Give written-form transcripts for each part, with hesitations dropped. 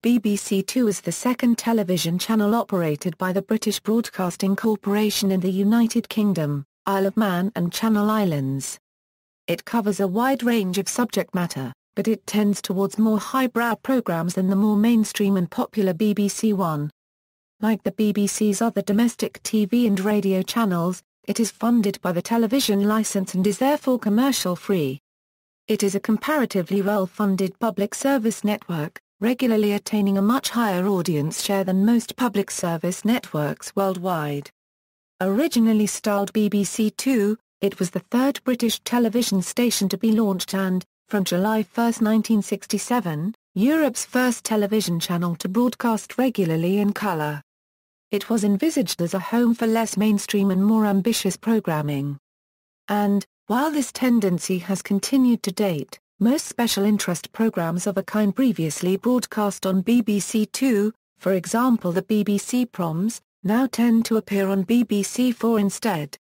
BBC Two is the second television channel operated by the British Broadcasting Corporation in the United Kingdom, Isle of Man and Channel Islands. It covers a wide range of subject matter, but it tends towards more highbrow programmes than the more mainstream and popular BBC One. Like the BBC's other domestic TV and radio channels, it is funded by the television licence and is therefore commercial-free. It is a comparatively well-funded public service network, regularly attaining a much higher audience share than most public service networks worldwide. Originally styled BBC Two, it was the third British television station to be launched and, from July 1, 1967, Europe's first television channel to broadcast regularly in colour. It was envisaged as a home for less mainstream and more ambitious programming. And, while this tendency has continued to date, most special interest programmes of a kind previously broadcast on BBC Two, for example the BBC Proms, now tend to appear on BBC Four instead.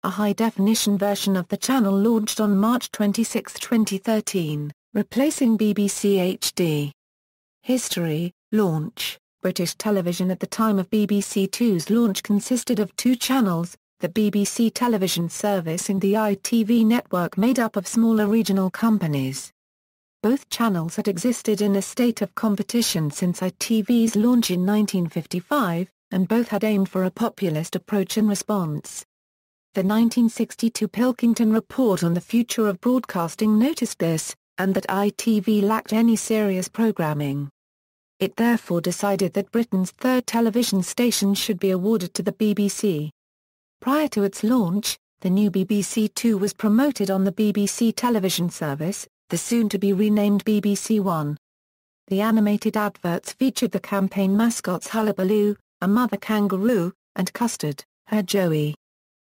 A high-definition version of the channel launched on March 26, 2013, replacing BBC HD. History, launch. British television at the time of BBC Two's launch consisted of two channels, the BBC television service and the ITV network made up of smaller regional companies. Both channels had existed in a state of competition since ITV's launch in 1955, and both had aimed for a populist approach and response. The 1962 Pilkington Report on the Future of Broadcasting noticed this, and that ITV lacked any serious programming. It therefore decided that Britain's third television station should be awarded to the BBC. Prior to its launch, the new BBC Two was promoted on the BBC television service, the soon-to-be renamed BBC One. The animated adverts featured the campaign mascots Hullabaloo, a mother kangaroo, and Custard, her Joey.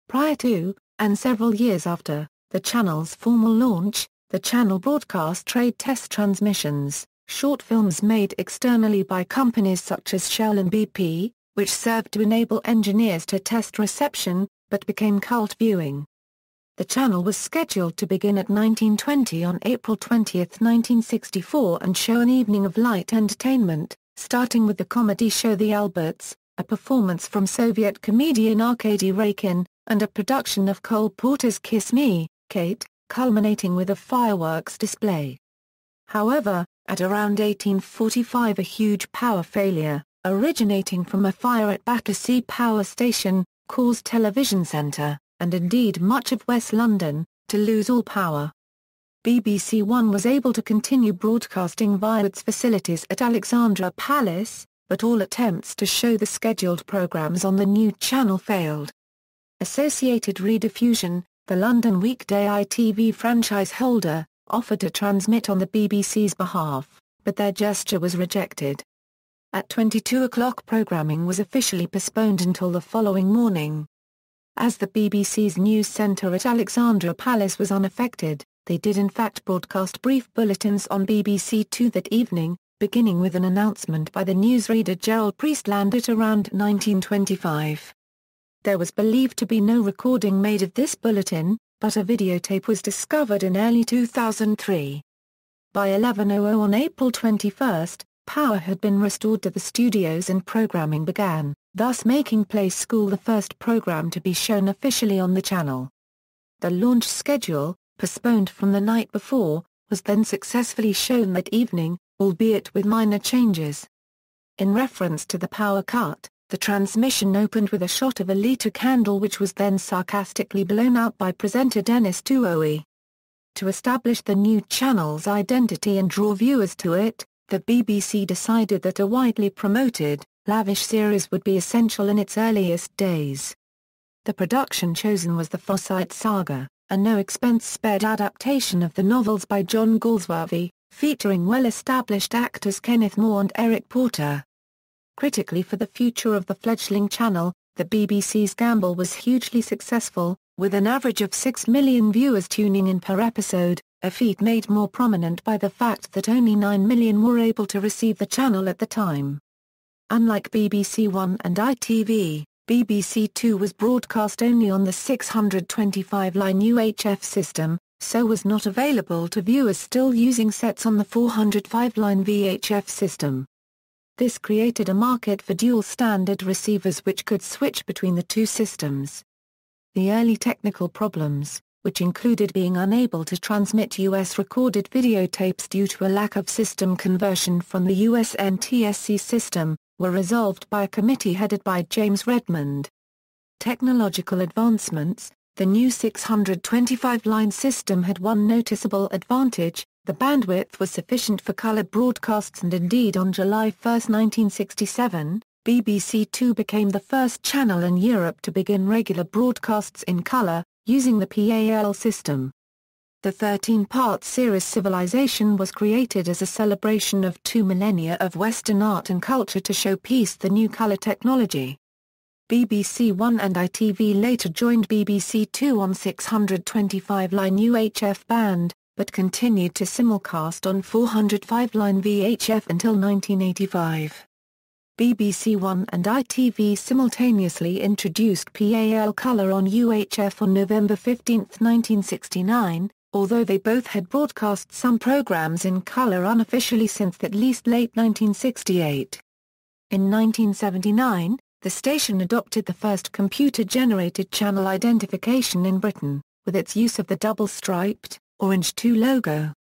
Prior to, and several years after, the channel's formal launch, the channel broadcast trade test transmissions, short films made externally by companies such as Shell and BP, which served to enable engineers to test reception, but became cult viewing. The channel was scheduled to begin at 1920 on April 20, 1964 and show an evening of light entertainment, starting with the comedy show The Alberts, a performance from Soviet comedian Arkady Raikin, and a production of Cole Porter's Kiss Me, Kate, culminating with a fireworks display. However, at around 1845 a huge power failure, originating from a fire at Battersea Power Station, caused Television Centre, and indeed much of West London, to lose all power. BBC One was able to continue broadcasting via its facilities at Alexandra Palace, but all attempts to show the scheduled programmes on the new channel failed. Associated Rediffusion, the London weekday ITV franchise holder, offered to transmit on the BBC's behalf, but their gesture was rejected. At 22 o'clock programming was officially postponed until the following morning. As the BBC's news centre at Alexandra Palace was unaffected, they did in fact broadcast brief bulletins on BBC Two that evening, beginning with an announcement by the newsreader Gerald Priestland at around 1925. There was believed to be no recording made of this bulletin, but a videotape was discovered in early 2003. By 11:00 on April 21, power had been restored to the studios and programming began, thus making Play School the first program to be shown officially on the channel. The launch schedule, postponed from the night before, was then successfully shown that evening, albeit with minor changes. In reference to the power cut, the transmission opened with a shot of a lighter candle which was then sarcastically blown out by presenter Dennis Tuohy. To establish the new channel's identity and draw viewers to it, the BBC decided that a widely promoted, lavish series would be essential in its earliest days. The production chosen was the Forsyte Saga, a no-expense-spared adaptation of the novels by John Galsworthy, featuring well-established actors Kenneth More and Eric Porter. Critically, for the future of the fledgling channel, the BBC's gamble was hugely successful, with an average of 6 million viewers tuning in per episode, a feat made more prominent by the fact that only 9 million were able to receive the channel at the time. Unlike BBC One and ITV, BBC Two was broadcast only on the 625-line UHF system, so was not available to viewers still using sets on the 405-line VHF system. This created a market for dual-standard receivers which could switch between the two systems. The early technical problems, which included being unable to transmit U.S. recorded videotapes due to a lack of system conversion from the U.S. NTSC system, were resolved by a committee headed by James Redmond. Technological advancements. The new 625-line system had one noticeable advantage: the bandwidth was sufficient for color broadcasts, and indeed on July 1, 1967, BBC Two became the first channel in Europe to begin regular broadcasts in color, using the PAL system. The 13-part series Civilization was created as a celebration of 2 millennia of Western art and culture to showpiece the new color technology. BBC One and ITV later joined BBC Two on 625-line UHF band, but continued to simulcast on 405-line VHF until 1985. BBC One and ITV simultaneously introduced PAL color on UHF on November 15, 1969, although they both had broadcast some programs in color unofficially since at least late 1968. In 1979, the station adopted the first computer-generated channel identification in Britain, with its use of the double-striped, Orange 2 logo.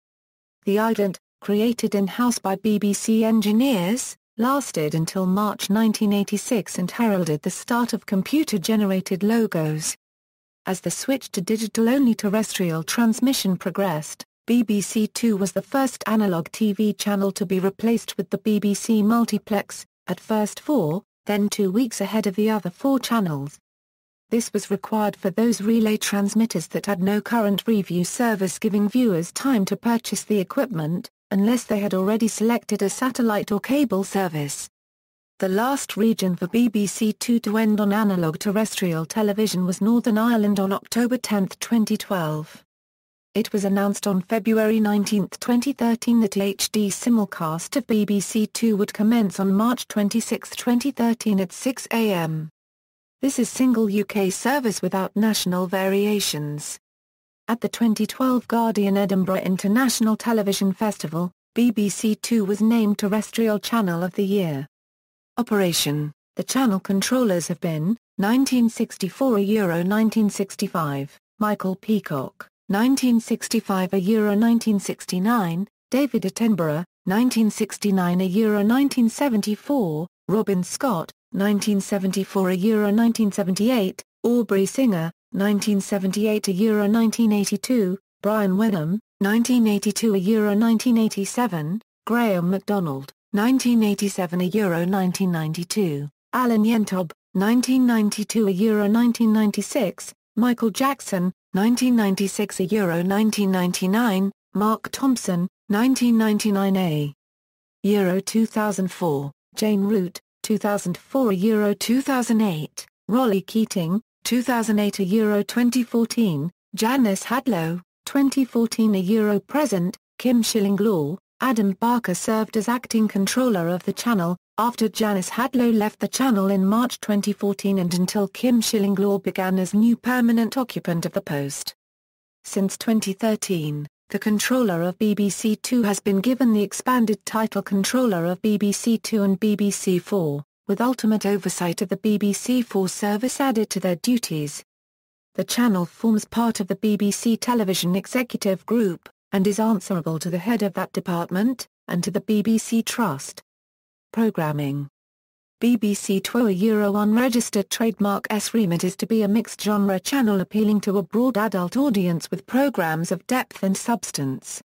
The ident, created in-house by BBC engineers, lasted until March 1986 and heralded the start of computer-generated logos. As the switch to digital-only terrestrial transmission progressed, BBC Two was the first analog TV channel to be replaced with the BBC multiplex, at first 4, then 2 weeks ahead of the other 4 channels. This was required for those relay transmitters that had no current review service, giving viewers time to purchase the equipment, unless they had already selected a satellite or cable service. The last region for BBC Two to end on analog terrestrial television was Northern Ireland on October 10, 2012. It was announced on February 19, 2013 that HD simulcast of BBC Two would commence on March 26, 2013 at 6 a.m. This is single UK service without national variations. At the 2012 Guardian Edinburgh International Television Festival, BBC Two was named Terrestrial Channel of the Year. Operation. The channel controllers have been, 1964 Euro 1965, Michael Peacock. 1965 Euro 1969, David Attenborough, 1969 Euro 1974, Robin Scott, 1974 Euro 1978, Aubrey Singer, 1978 Euro 1982, Brian Wenham, 1982 Euro 1987, Graham MacDonald, 1987 Euro 1992, Alan Yentob, 1992 Euro 1996, Michael Jackson, 1996 Euro 1999, Mark Thompson, 1999 Euro 2004, Jane Root, 2004 Euro 2008, Rolly Keating, 2008 Euro 2014, Janice Hadlow, 2014 Euro present, Kim Schilling-Law. Adam Barker served as acting controller of the channel, after Janice Hadlow left the channel in March 2014 and until Kim Schilling-Law began as new permanent occupant of the post. Since 2013, the controller of BBC Two has been given the expanded title Controller of BBC Two and BBC Four, with ultimate oversight of the BBC Four service added to their duties. The channel forms part of the BBC Television Executive Group, and is answerable to the head of that department, and to the BBC Trust. Programming. BBC Two Euro unregistered trademark S remit is to be a mixed-genre channel appealing to a broad adult audience with programs of depth and substance.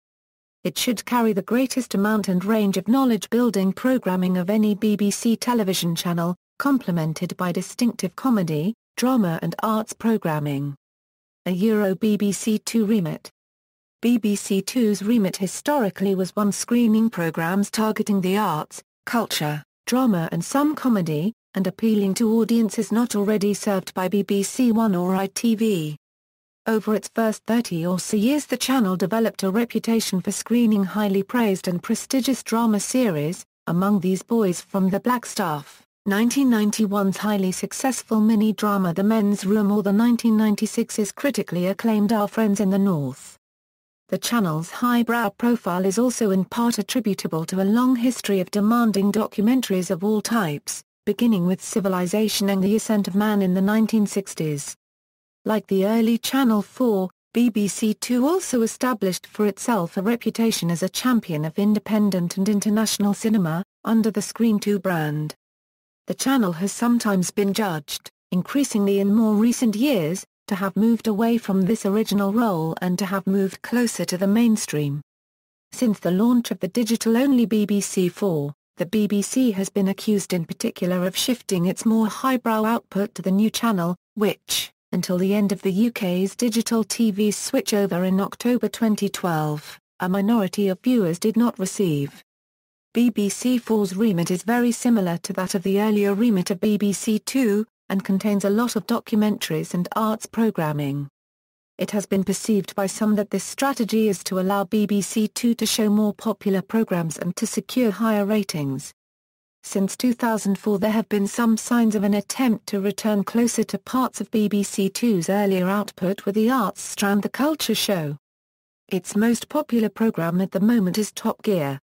It should carry the greatest amount and range of knowledge-building programming of any BBC television channel, complemented by distinctive comedy, drama and arts programming. A Euro BBC Two remit. BBC Two's remit historically was one screening programs targeting the arts, culture, drama and some comedy, and appealing to audiences not already served by BBC One or ITV. Over its first 30 or so years the channel developed a reputation for screening highly praised and prestigious drama series, among these Boys from the Black Stuff, 1991's highly successful mini-drama The Men's Room, or the 1996's critically acclaimed Our Friends in the North. The channel's highbrow profile is also in part attributable to a long history of demanding documentaries of all types, beginning with Civilization and the Ascent of Man in the 1960s. Like the early Channel 4, BBC Two also established for itself a reputation as a champion of independent and international cinema, under the Screen 2 brand. The channel has sometimes been judged, increasingly in more recent years, to have moved away from this original role and to have moved closer to the mainstream. Since the launch of the digital-only BBC 4, the BBC has been accused in particular of shifting its more highbrow output to the new channel, which, until the end of the UK's digital TV switchover in October 2012, a minority of viewers did not receive. BBC 4's remit is very similar to that of the earlier remit of BBC Two, and contains a lot of documentaries and arts programming. It has been perceived by some that this strategy is to allow BBC Two to show more popular programs and to secure higher ratings. Since 2004 there have been some signs of an attempt to return closer to parts of BBC Two's earlier output with the arts strand The Culture Show. Its most popular program at the moment is Top Gear.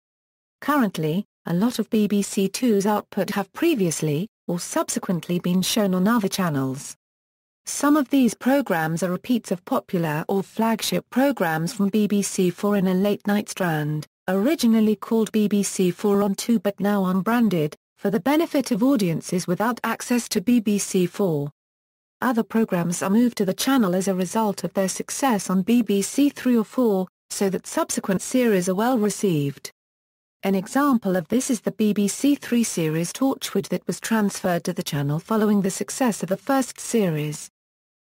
Currently, a lot of BBC Two's output have previously, or subsequently been shown on other channels. Some of these programs are repeats of popular or flagship programs from BBC 4 in a late-night strand, originally called BBC 4 on 2 but now unbranded, for the benefit of audiences without access to BBC 4. Other programs are moved to the channel as a result of their success on BBC 3 or 4, so that subsequent series are well received. An example of this is the BBC Three series Torchwood that was transferred to the channel following the success of the first series.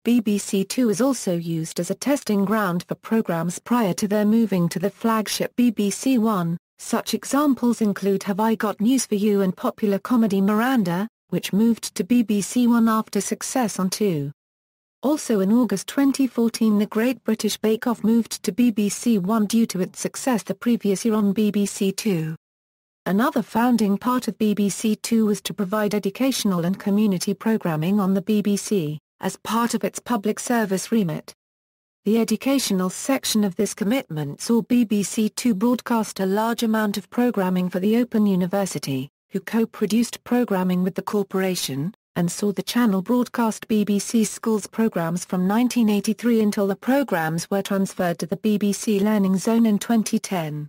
BBC Two is also used as a testing ground for programmes prior to their moving to the flagship BBC One. Such examples include Have I Got News for You and popular comedy Miranda, which moved to BBC One after success on Two. Also in August 2014 The Great British Bake Off moved to BBC One due to its success the previous year on BBC Two. Another founding part of BBC Two was to provide educational and community programming on the BBC, as part of its public service remit. The educational section of this commitment saw BBC Two broadcast a large amount of programming for the Open University, who co-produced programming with the corporation, and saw the channel broadcast BBC Schools programmes from 1983 until the programmes were transferred to the BBC Learning Zone in 2010.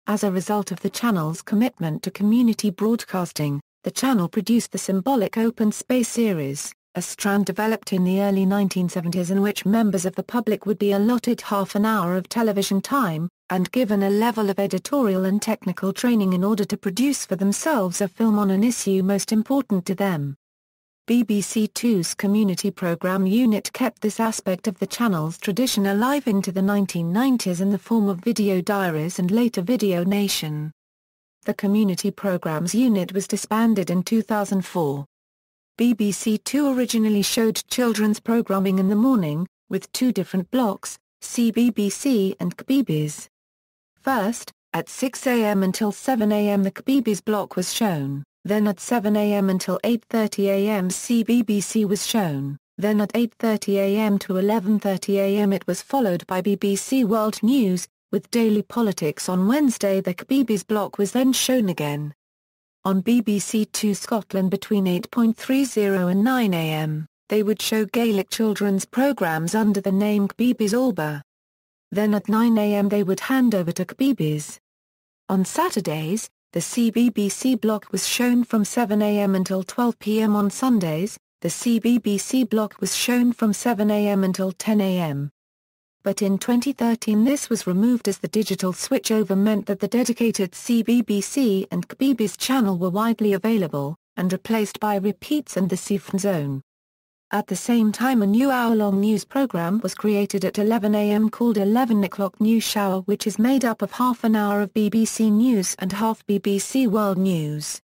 As a result of the channel's commitment to community broadcasting, the channel produced the symbolic Open Space series, a strand developed in the early 1970s in which members of the public would be allotted half an hour of television time, and given a level of editorial and technical training in order to produce for themselves a film on an issue most important to them. BBC Two's community programme unit kept this aspect of the channel's tradition alive into the 1990s in the form of Video Diaries and later Video Nation. The community programmes unit was disbanded in 2004. BBC Two originally showed children's programming in the morning, with two different blocks, CBBC and KBBS. First, at 6 a.m. until 7 a.m. the KBBS block was shown. Then at 7 a.m. until 8:30 a.m. CBBC was shown, then at 8:30 a.m. to 11:30 a.m. it was followed by BBC World News, with Daily Politics on Wednesday. The KBBS block was then shown again. On BBC Two Scotland between 8:30 and 9 a.m., they would show Gaelic children's programmes under the name KBBS Alba. Then at 9 a.m. they would hand over to KBBS. On Saturdays, the CBBC block was shown from 7 a.m. until 12 p.m. On Sundays, the CBBC block was shown from 7 a.m. until 10 a.m. But in 2013 this was removed as the digital switchover meant that the dedicated CBBC and KBBS channel were widely available, and replaced by repeats and the CFN zone. At the same time a new hour-long news program was created at 11 a.m. called 11 o'clock News Shower, which is made up of half an hour of BBC News and half BBC World News.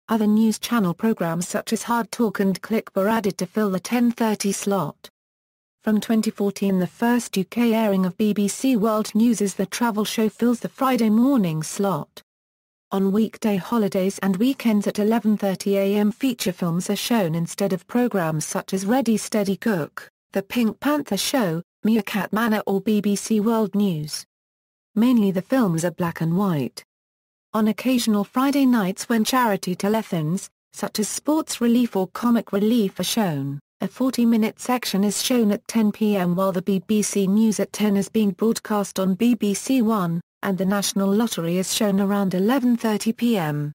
Other news channel programs such as Hard Talk and Click were added to fill the 10:30 slot. From 2014 the first UK airing of BBC World News as The Travel Show fills the Friday morning slot. On weekday holidays and weekends at 11:30 a.m. feature films are shown instead of programmes such as Ready Steady Cook, The Pink Panther Show, Meerkat Manor or BBC World News. Mainly the films are black and white. On occasional Friday nights when charity telethons, such as Sports Relief or Comic Relief are shown, a 40-minute section is shown at 10 p.m. while the BBC News at 10 is being broadcast on BBC One, and the National Lottery is shown around 11:30 p.m.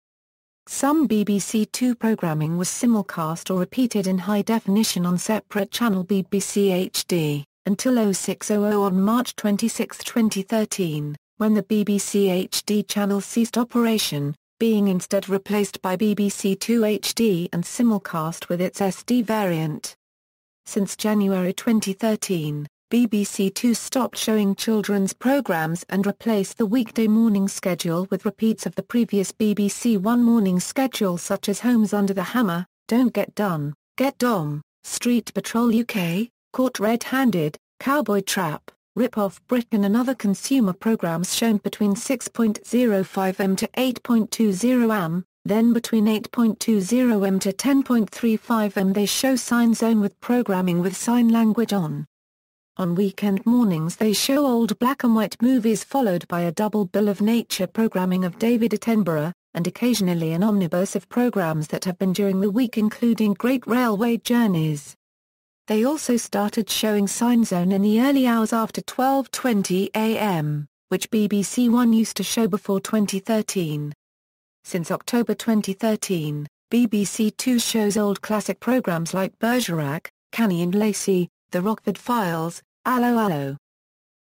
Some BBC Two programming was simulcast or repeated in high definition on separate channel BBC HD, until 0600 on March 26, 2013, when the BBC HD channel ceased operation, being instead replaced by BBC Two HD and simulcast with its SD variant. Since January 2013, BBC Two stopped showing children's programmes and replaced the weekday morning schedule with repeats of the previous BBC One morning schedule such as Homes Under the Hammer, Don't Get Done, Get Dom, Street Patrol UK, Caught Red-Handed, Cowboy Trap, Rip Off Britain and other consumer programmes shown between 6.05 am to 8.20 am, then between 8.20 am to 10.35 am they show Sign Zone with programming with sign language on. On weekend mornings they show old black and white movies followed by a double bill of nature programming of David Attenborough, and occasionally an omnibus of programmes that have been during the week including Great Railway Journeys. They also started showing Sign Zone in the early hours after 12:20 am, which BBC One used to show before 2013. Since October 2013, BBC Two shows old classic programmes like Bergerac, Canny and Lacey, The Rockford Files, Allo Allo,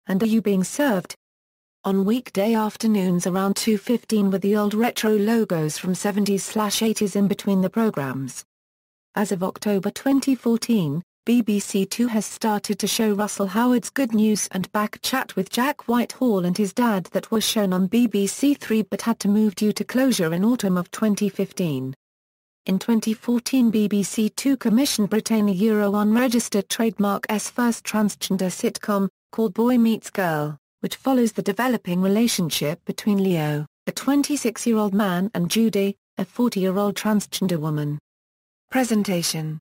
and Are You Being Served? On weekday afternoons around 2:15 with the old retro logos from 70s/80s in between the programmes. As of October 2014, BBC Two has started to show Russell Howard's Good News and Back Chat with Jack Whitehall and his dad that were shown on BBC Three but had to move due to closure in autumn of 2015. In 2014 BBC Two commissioned Britain a unregistered trademark's first transgender sitcom, called Boy Meets Girl, which follows the developing relationship between Leo, a 26-year-old man and Judy, a 40-year-old transgender woman. Presentation.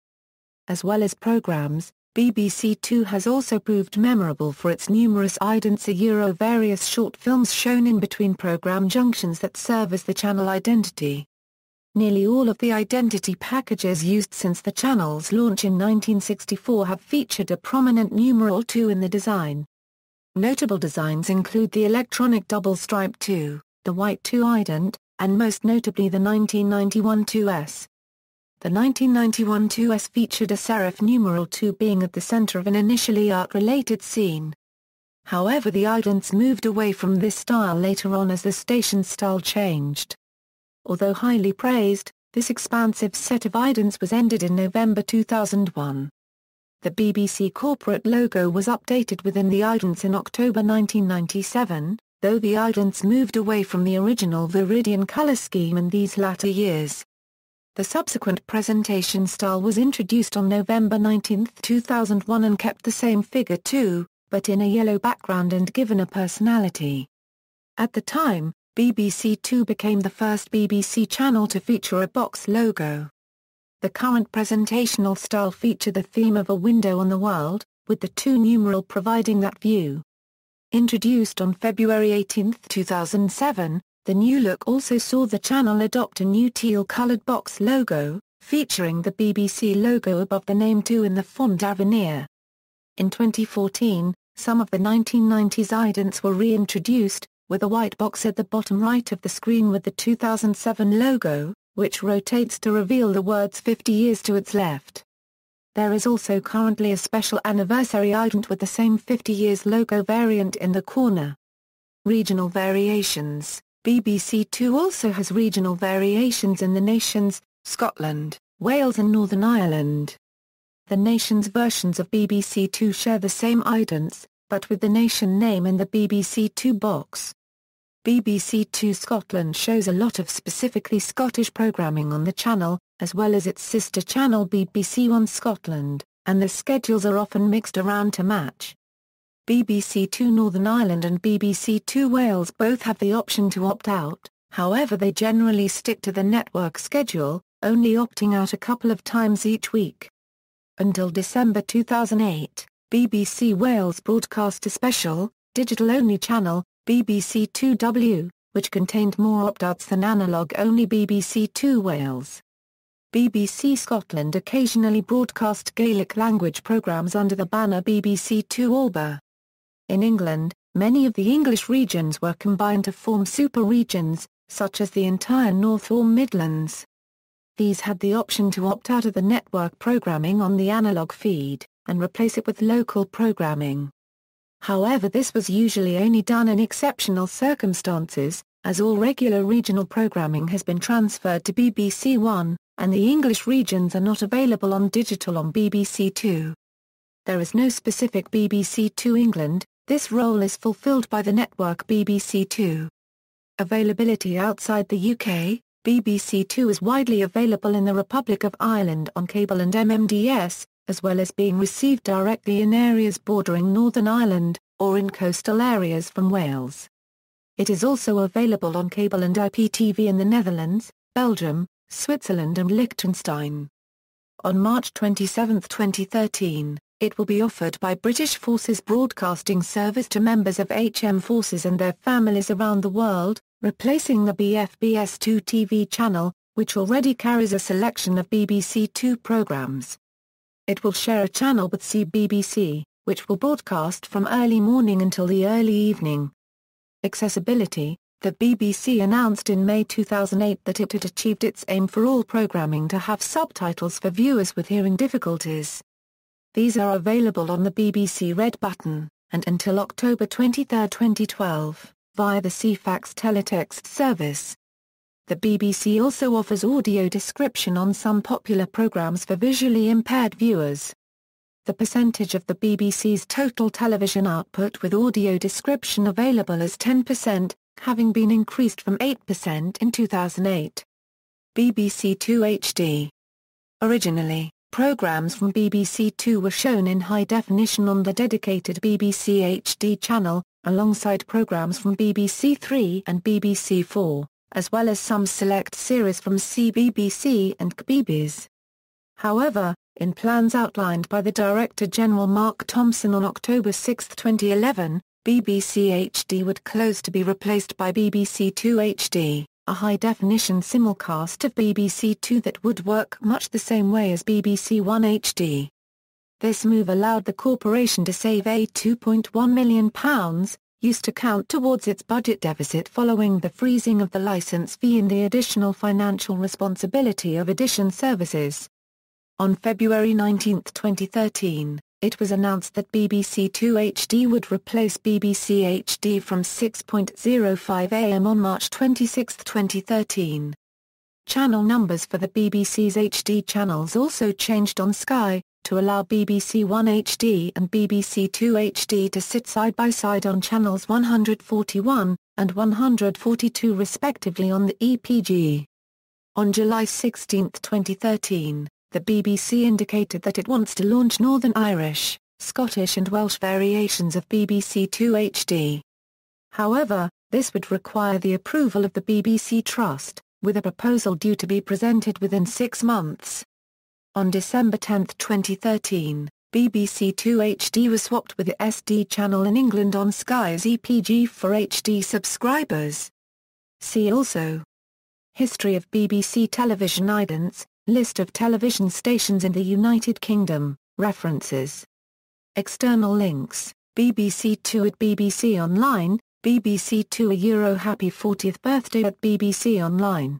As well as programmes, BBC Two has also proved memorable for its numerous idents various short films shown in between programme junctions that serve as the channel identity. Nearly all of the identity packages used since the channel's launch in 1964 have featured a prominent numeral 2 in the design. Notable designs include the electronic double stripe 2, the white 2 ident, and most notably the 1991 2S. The 1991 2S featured a serif numeral 2 being at the center of an initially art-related scene. However, the idents moved away from this style later on as the station's style changed. Although highly praised, this expansive set of idents was ended in November 2001. The BBC corporate logo was updated within the idents in October 1997, though the idents moved away from the original Viridian colour scheme in these latter years. The subsequent presentation style was introduced on November 19, 2001 and kept the same figure 2, but in a yellow background and given a personality. At the time, BBC Two became the first BBC channel to feature a box logo. The current presentational style featured the theme of a window on the world, with the 2 numeral providing that view. Introduced on February 18, 2007, the new look also saw the channel adopt a new teal-colored box logo, featuring the BBC logo above the name 2 in the font Avenir. In 2014, some of the 1990s idents were reintroduced, with a white box at the bottom right of the screen with the 2007 logo, which rotates to reveal the words 50 years to its left. There is also currently a special anniversary ident with the same 50 years logo variant in the corner. Regional variations. BBC Two also has regional variations in the nations, Scotland, Wales and Northern Ireland. The nations versions of BBC Two share the same idents, but with the nation name in the BBC Two box. BBC Two Scotland shows a lot of specifically Scottish programming on the channel, as well as its sister channel BBC One Scotland, and the schedules are often mixed around to match. BBC Two Northern Ireland and BBC Two Wales both have the option to opt out, however they generally stick to the network schedule, only opting out a couple of times each week. Until December 2008, BBC Wales broadcast a special, digital-only channel, BBC Two W, which contained more opt-outs than analogue-only BBC Two Wales. BBC Scotland occasionally broadcast Gaelic language programmes under the banner BBC Two Alba. In England, many of the English regions were combined to form super-regions, such as the entire North or Midlands. These had the option to opt out of the network programming on the analogue feed, and replace it with local programming. However, this was usually only done in exceptional circumstances, as all regular regional programming has been transferred to BBC One, and the English regions are not available on digital on BBC Two. There is no specific BBC Two England, this role is fulfilled by the network BBC Two. Availability outside the UK, BBC Two is widely available in the Republic of Ireland on cable and MMDS, as well as being received directly in areas bordering Northern Ireland, or in coastal areas from Wales. It is also available on cable and IPTV in the Netherlands, Belgium, Switzerland and Liechtenstein. On March 27, 2013, it will be offered by British Forces Broadcasting Service to members of HM forces and their families around the world, replacing the BFBS2 TV channel, which already carries a selection of BBC Two programmes. It will share a channel with CBBC, which will broadcast from early morning until the early evening. Accessibility. The BBC announced in May 2008 that it had achieved its aim for all programming to have subtitles for viewers with hearing difficulties. These are available on the BBC Red button, and until October 23, 2012, via the Ceefax teletext service. The BBC also offers audio description on some popular programmes for visually impaired viewers. The percentage of the BBC's total television output with audio description available is 10%, having been increased from 8% in 2008. BBC Two HD. Originally, programmes from BBC Two were shown in high definition on the dedicated BBC HD channel, alongside programmes from BBC Three and BBC Four, as well as some select series from CBBC and CBeebies. However, in plans outlined by the Director-General Mark Thompson on October 6, 2011, BBC HD would close to be replaced by BBC Two HD, a high-definition simulcast of BBC Two that would work much the same way as BBC One HD. This move allowed the corporation to save £2.1 million, used to count towards its budget deficit following the freezing of the licence fee and the additional financial responsibility of edition services. On February 19, 2013, it was announced that BBC Two HD would replace BBC HD from 6.05 am on March 26, 2013. Channel numbers for the BBC's HD channels also changed on Sky, to allow BBC One HD and BBC Two HD to sit side by side on channels 141 and 142 respectively on the EPG. On July 16, 2013, the BBC indicated that it wants to launch Northern Irish, Scottish and Welsh variations of BBC Two HD. However, this would require the approval of the BBC Trust, with a proposal due to be presented within 6 months. On December 10, 2013, BBC Two HD was swapped with the SD channel in England on Sky's EPG for HD subscribers. See also: History of BBC television idents, List of television stations in the United Kingdom, references. External links: BBC Two at BBC Online, BBC Two a Euro Happy 40th Birthday at BBC Online.